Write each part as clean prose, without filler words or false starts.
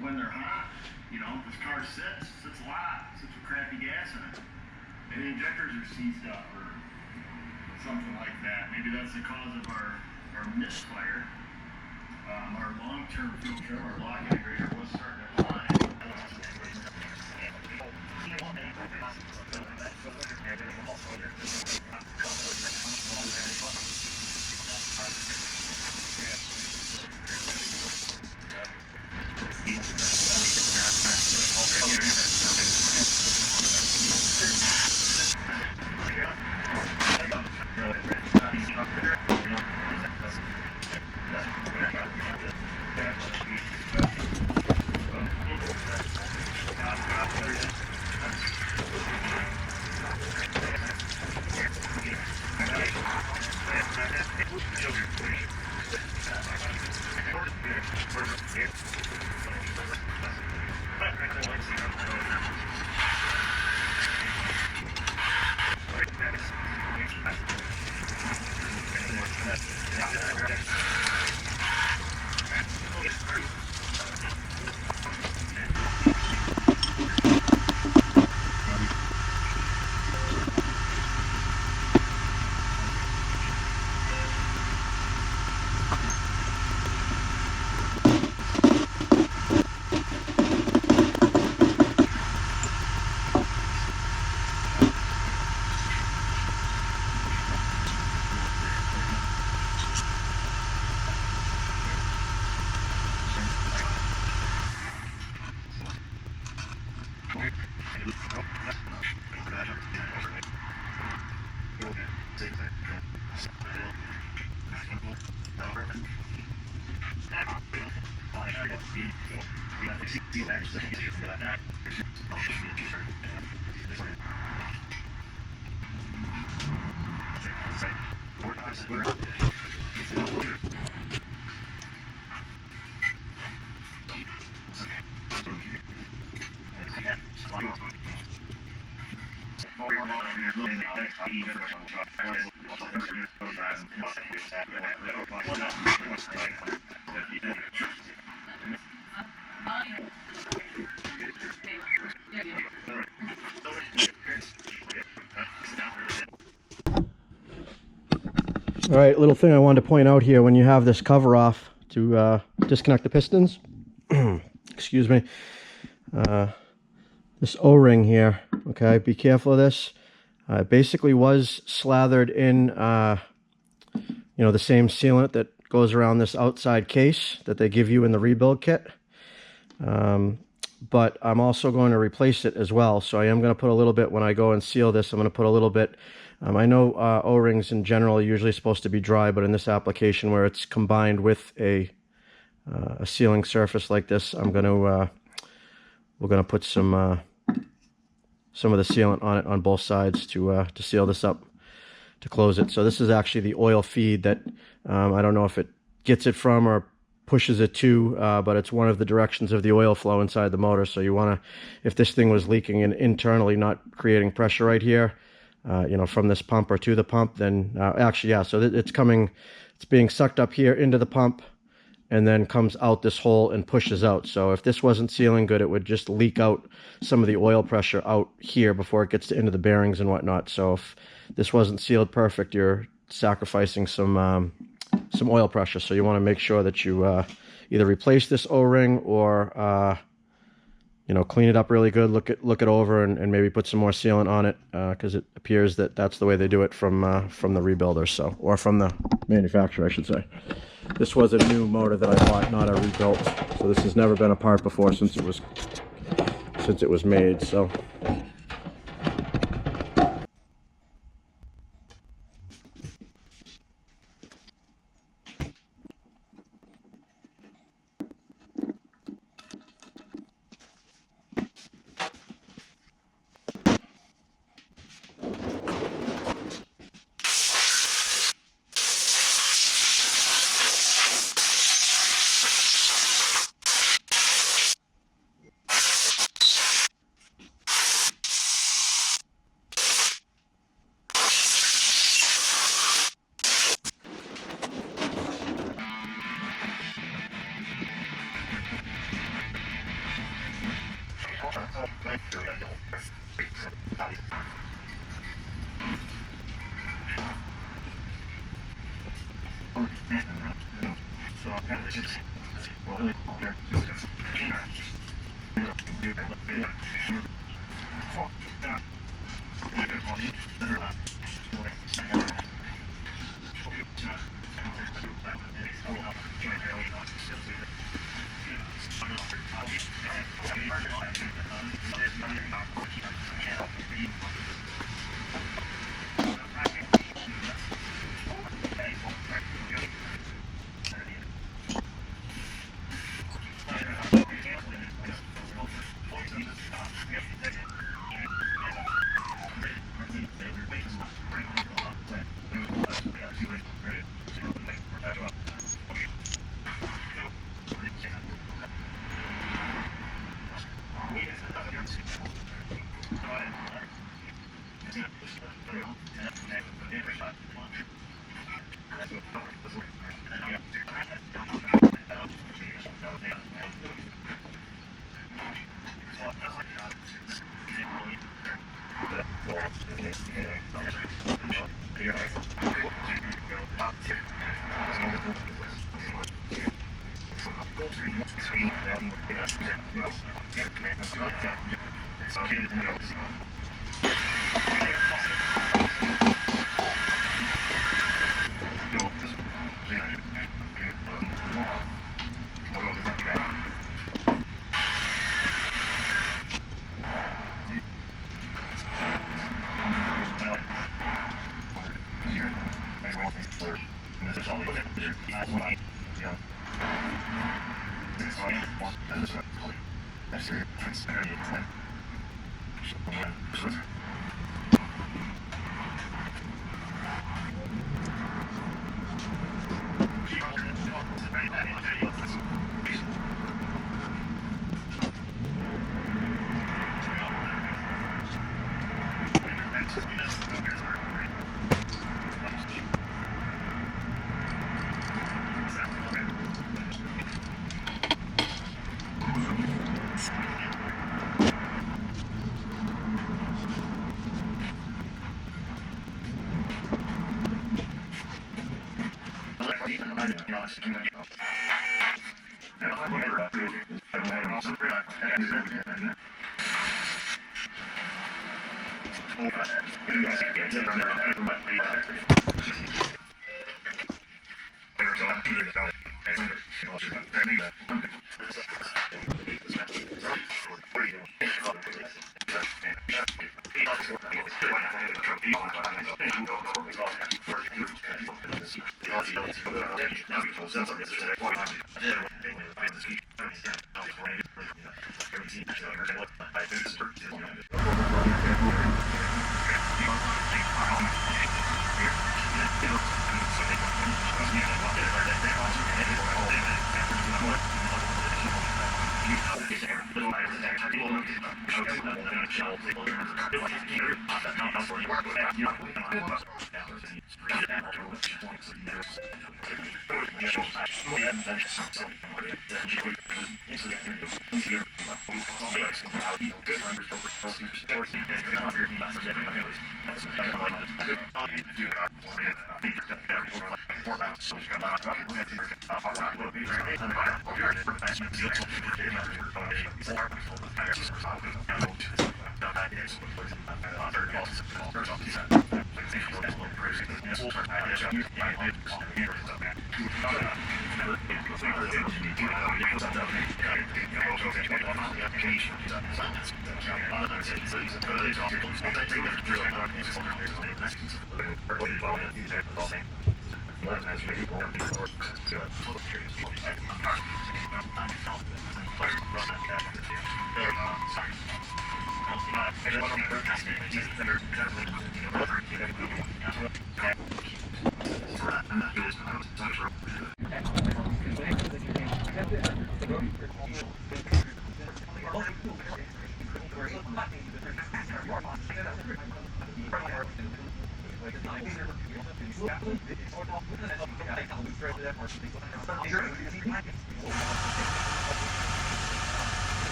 When they're hot, you know, this car sits a lot, sits with crappy gas in it. And the injectors are seized up or something like that. Maybe that's the cause of our misfire. Our long-term fuel trim, our lock integrator was starting to fly. All right, little thing I wanted to point out here, when you have this cover off to disconnect the pistons, excuse me, this O-ring here, okay, be careful of this. It basically was slathered in, the same sealant that goes around this outside case that they give you in the rebuild kit. But I'm also going to replace it as well. So I am going to put a little bit, when I go and seal this, I'm going to put a little bit. I know O-rings in general are usually supposed to be dry, but in this application where it's combined with a sealing surface like this, we're going to put some of the sealant on it on both sides to seal this up, to close it. So this is actually the oil feed that I don't know if it gets it from or pushes it to, but it's one of the directions of the oil flow inside the motor. So you want to, if this thing was leaking internally, not creating pressure right here, from this pump or to the pump, then actually, yeah, so it's being sucked up here into the pump and then comes out this hole and pushes out. So if this wasn't sealing good, it would just leak out some of the oil pressure out here before it gets into the bearings and whatnot. So if this wasn't sealed perfect, you're sacrificing some oil pressure. So you want to make sure that you either replace this O-ring or clean it up really good, look it over, and maybe put some more sealant on it, because it appears that that's the way they do it from the rebuilder, or from the manufacturer, I should say. This was a new motor that I bought, not a rebuilt. So this has never been a part before since it was made. So.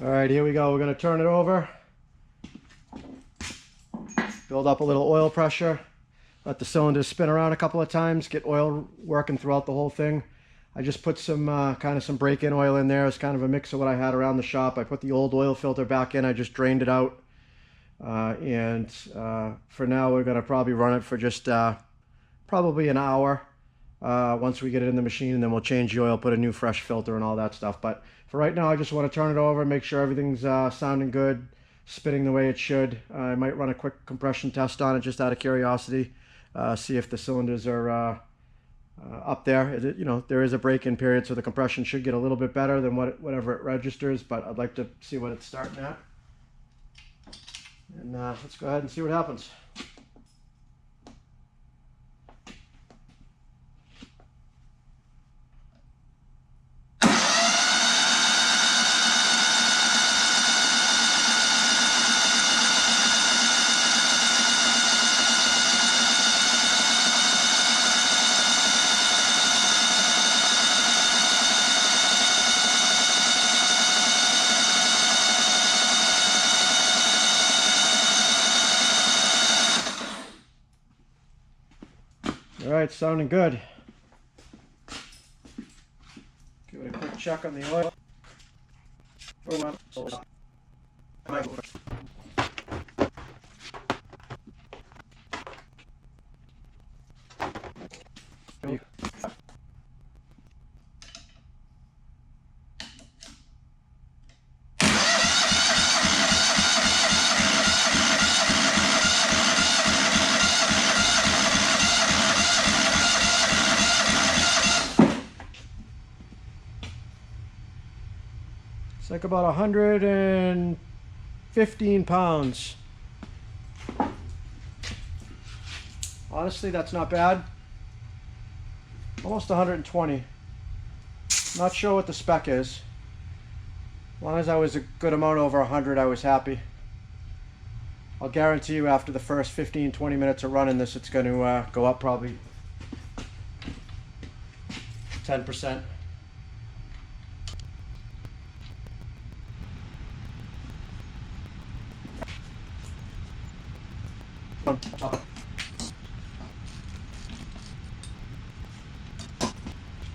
All right, here we go. We're going to turn it over. Build up a little oil pressure. let the cylinders spin around a couple of times, get oil working throughout the whole thing. I just put some kind of some break-in oil in there. It's kind of a mix of what I had around the shop. I put the old oil filter back in. I just drained it out. For now, we're going to probably run it for just probably an hour once we get it in the machine, and then we'll change the oil, put a new fresh filter and all that stuff. But for right now, I just want to turn it over, make sure everything's sounding good, spinning the way it should. I might run a quick compression test on it just out of curiosity, see if the cylinders are up there. You know, there is a break-in period, so the compression should get a little bit better than whatever it registers, but I'd like to see what it's starting at. And let's go ahead and see what happens. All right, sounding good. Give it a quick check on the oil. It's like about 115 pounds. Honestly, that's not bad. Almost 120. Not sure what the spec is. As long as I was a good amount over 100, I was happy. I'll guarantee you after the first 15-20 minutes of running this, it's going to go up probably 10%.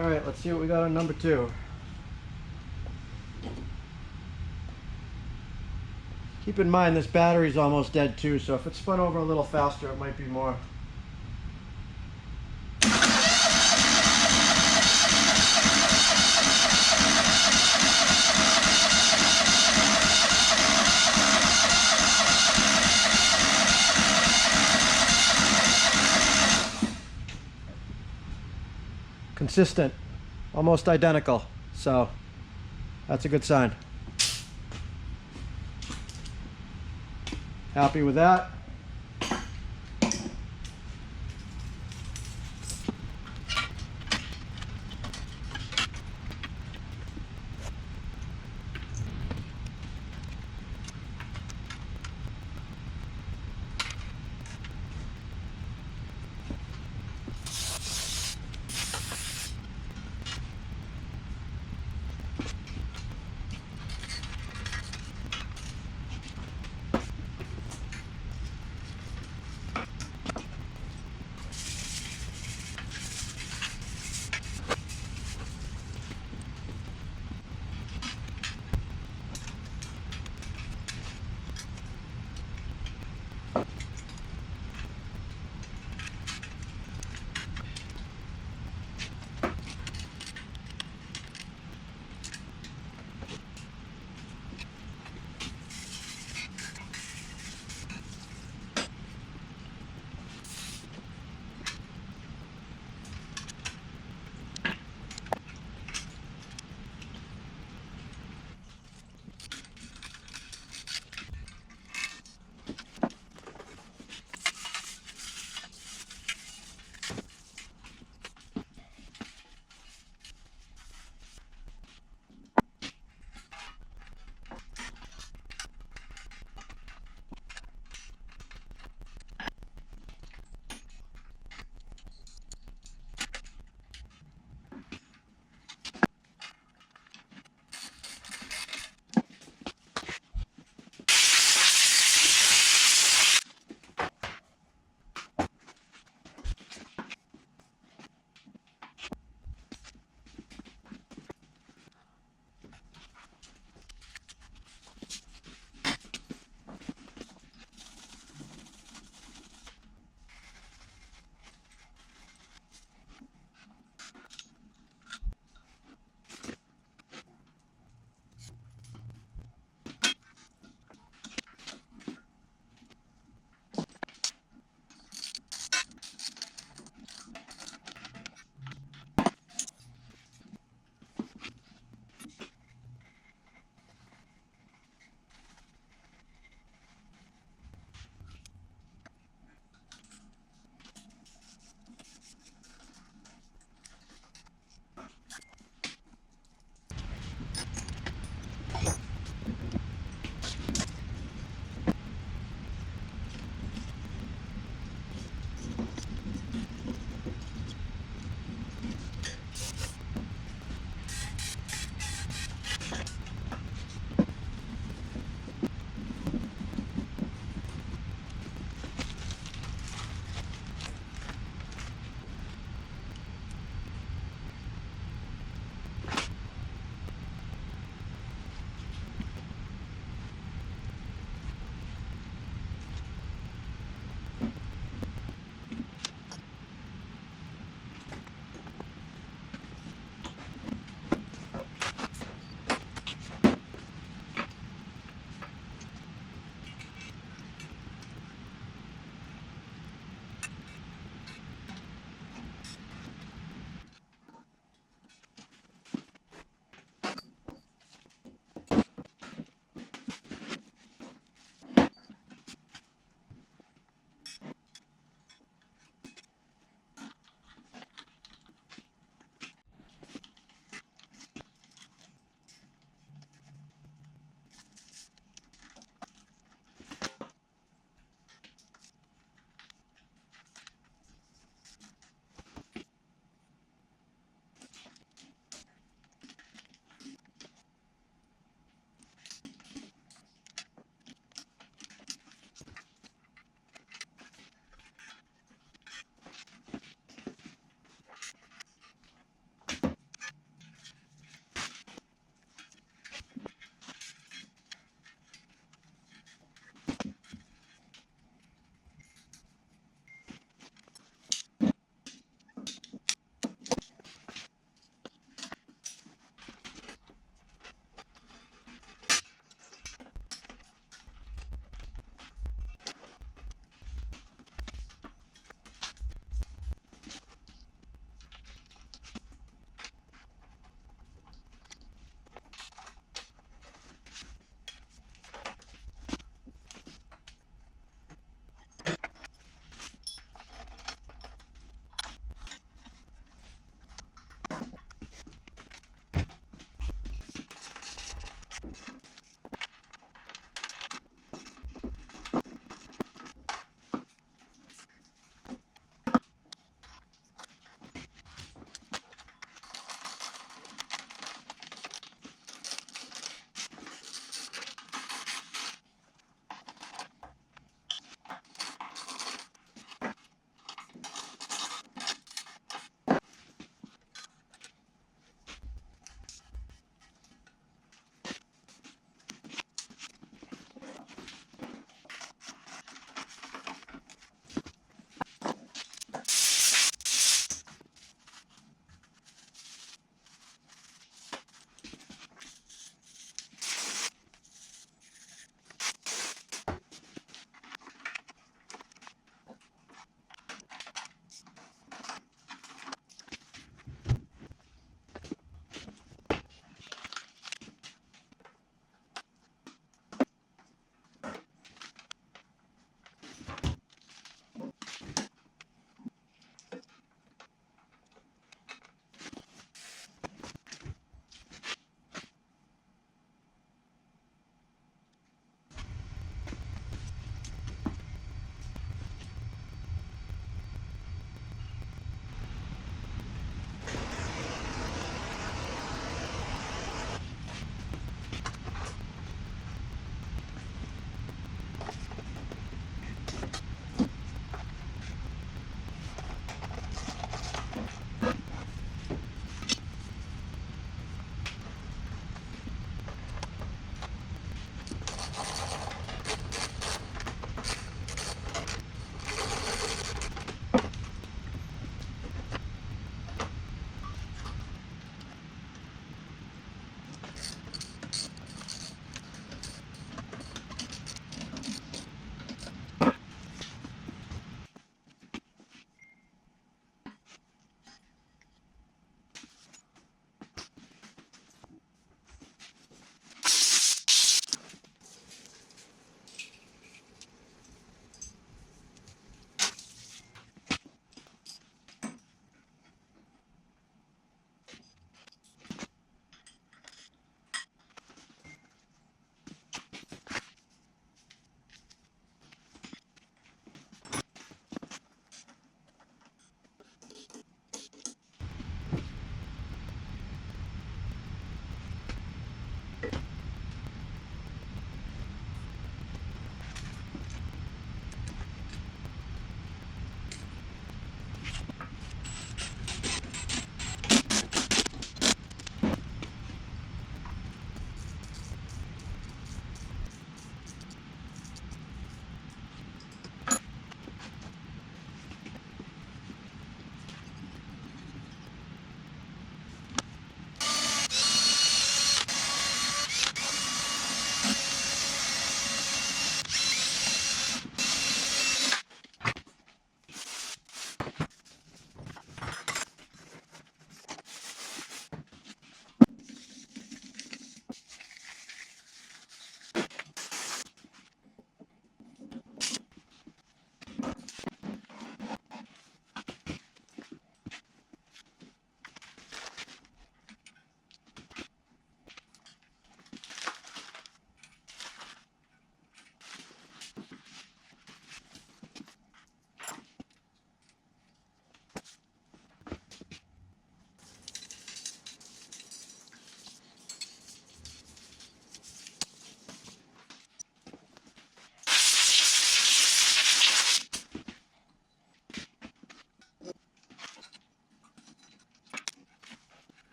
All right, let's see what we got on number 2. Keep in mind this battery's almost dead too, so if it spun over a little faster, it might be more. Consistent, almost identical, so that's a good sign. Happy with that.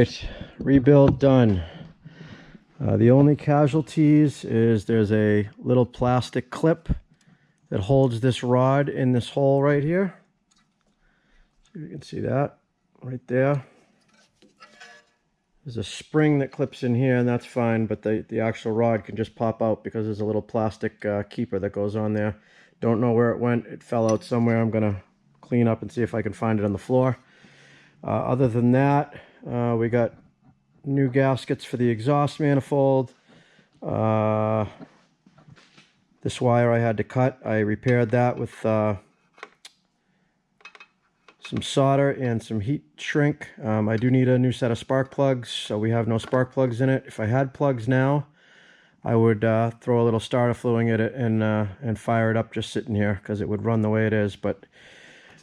right, rebuild done. The only casualties is there's a little plastic clip that holds this rod in this hole right here. You can see that right there. There's a spring that clips in here, and that's fine, but the actual rod can just pop out because there's a little plastic keeper that goes on there. Don't know where it went. It fell out somewhere. I'm going to clean up and see if I can find it on the floor. Other than that, we got new gaskets for the exhaust manifold. This wire I had to cut. I repaired that with some solder and some heat shrink. I do need a new set of spark plugs, so we have no spark plugs in it. If I had plugs now, I would throw a little starter fluid at it and fire it up just sitting here, because it would run the way it is. But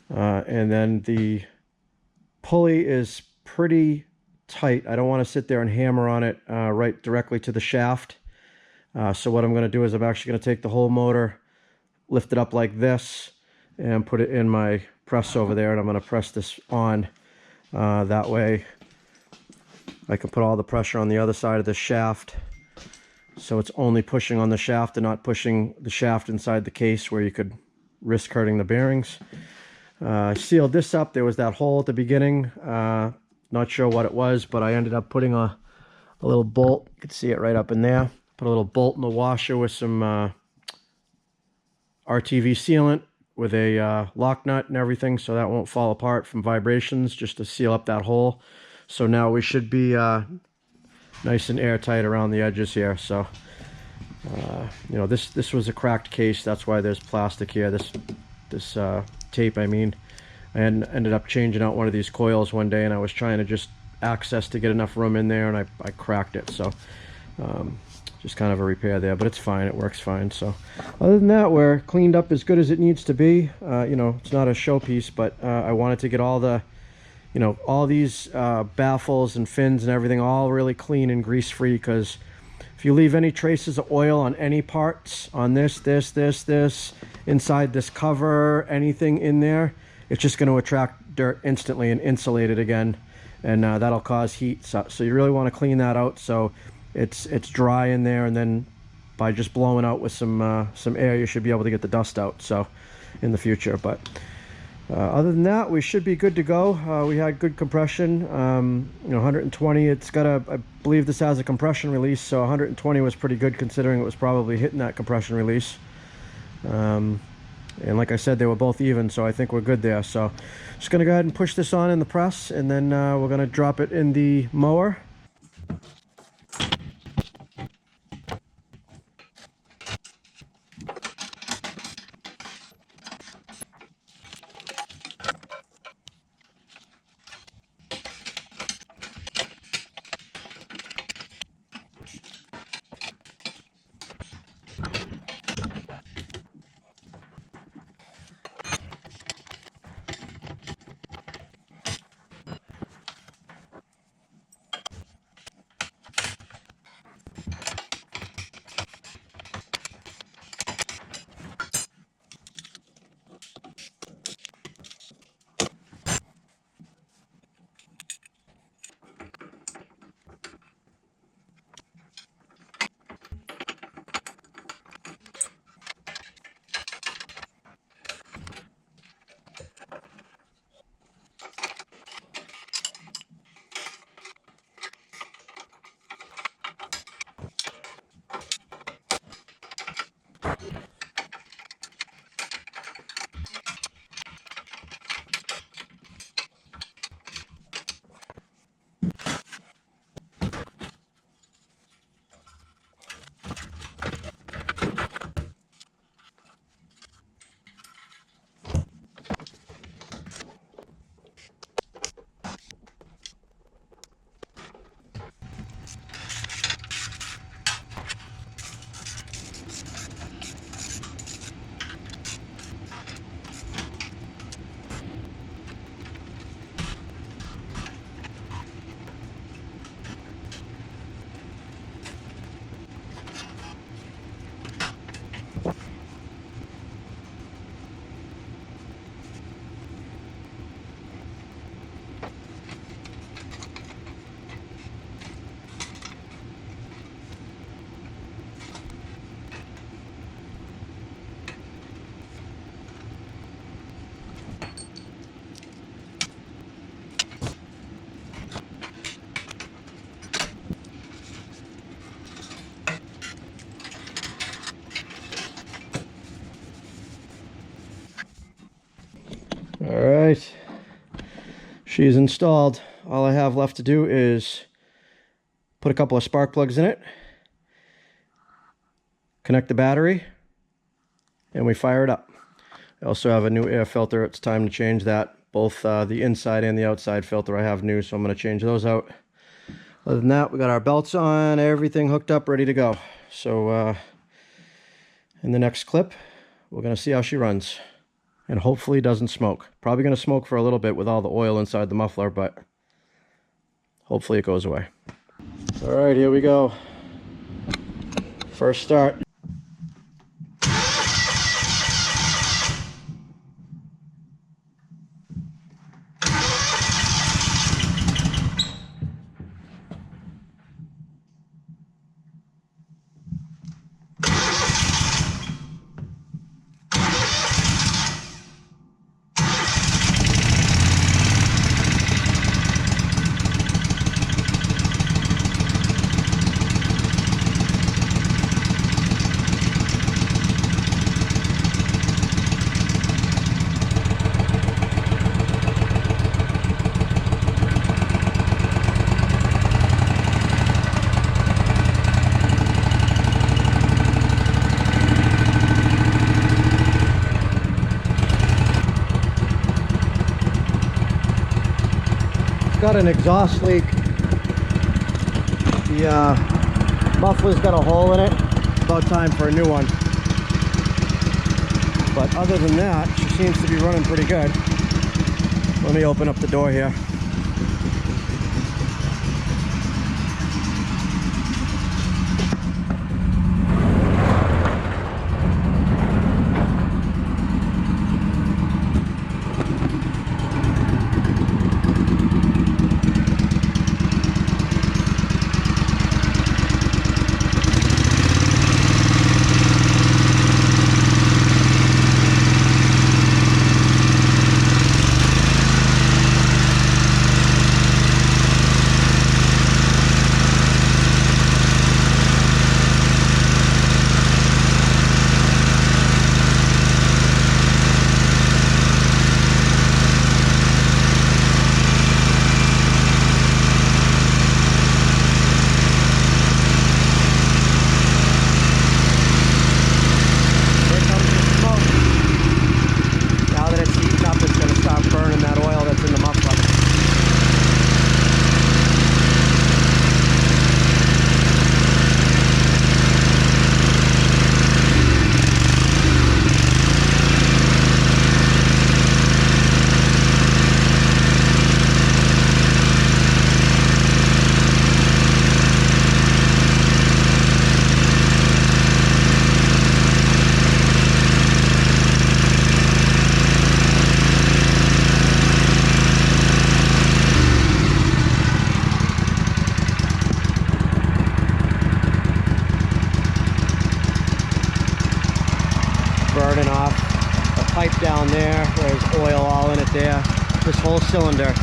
and then the pulley is pretty tight. I don't want to sit there and hammer on it right directly to the shaft. So what I'm going to do is I'm actually going to take the whole motor, lift it up like this, and put it in my press over there, and I'm going to press this on. That way I can put all the pressure on the other side of the shaft, so it's only pushing on the shaft and not pushing the shaft inside the case where you could risk hurting the bearings. I sealed this up. There was that hole at the beginning. Not sure what it was, but I ended up putting a little bolt. You can see it right up in there. Put a little bolt in the washer with some RTV sealant with a lock nut and everything, so that won't fall apart from vibrations, just to seal up that hole. So now we should be nice and airtight around the edges here. So you know, this was a cracked case. That's why there's plastic here. This tape, I mean. I ended up changing out one of these coils one day, and I was trying to just access to get enough room in there, and I cracked it. So just kind of a repair there, but it's fine. It works fine. So other than that, we're cleaned up as good as it needs to be. You know, it's not a showpiece, but I wanted to get all the, you know, all these baffles and fins and everything all really clean and grease free, because if you leave any traces of oil on any parts, on this, inside this cover, anything in there, it's just going to attract dirt instantly and insulate it again, and that'll cause heat. So you really want to clean that out so it's dry in there, and then by just blowing out with some air, you should be able to get the dust out, so in the future. But other than that, we should be good to go. We had good compression. You know, 120, it's got a, I believe this has a compression release, so 120 was pretty good considering it was probably hitting that compression release. And like I said, they were both even, so I think we're good there. So just going to go ahead and push this on in the press, and then we're going to drop it in the mower. She's installed. All I have left to do is put a couple of spark plugs in it, connect the battery, and we fire it up. I also have a new air filter. It's time to change that. Both the inside and the outside filter I have new, so I'm going to change those out. Other than that, we got our belts on, everything hooked up, ready to go. So in the next clip, we're going to see how she runs. And hopefully doesn't smoke. Probably going to smoke for a little bit with all the oil inside the muffler, but hopefully it goes away. All right, here we go. First start. Got an exhaust leak. The muffler's got a hole in it. It's about time for a new one. But other than that, she seems to be running pretty good. Let me open up the door here. Burning off the pipe down there. There's oil all in it there. This whole cylinder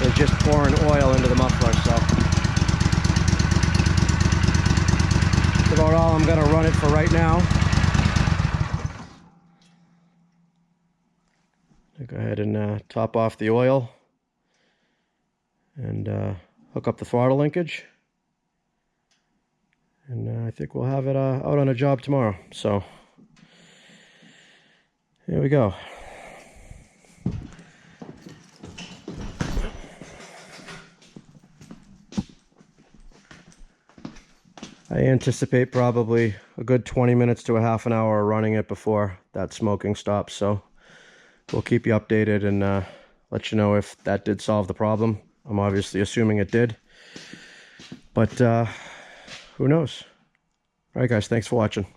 is just pouring oil into the muffler, so that's about all I'm going to run it for right now. Go ahead and top off the oil and hook up the throttle linkage, and I think we'll have it out on a job tomorrow. So here we go. I anticipate probably a good 20 minutes to a half an hour running it before that smoking stops, so we'll keep you updated and let you know if that did solve the problem. I'm obviously assuming it did, but who knows? All right, guys, thanks for watching.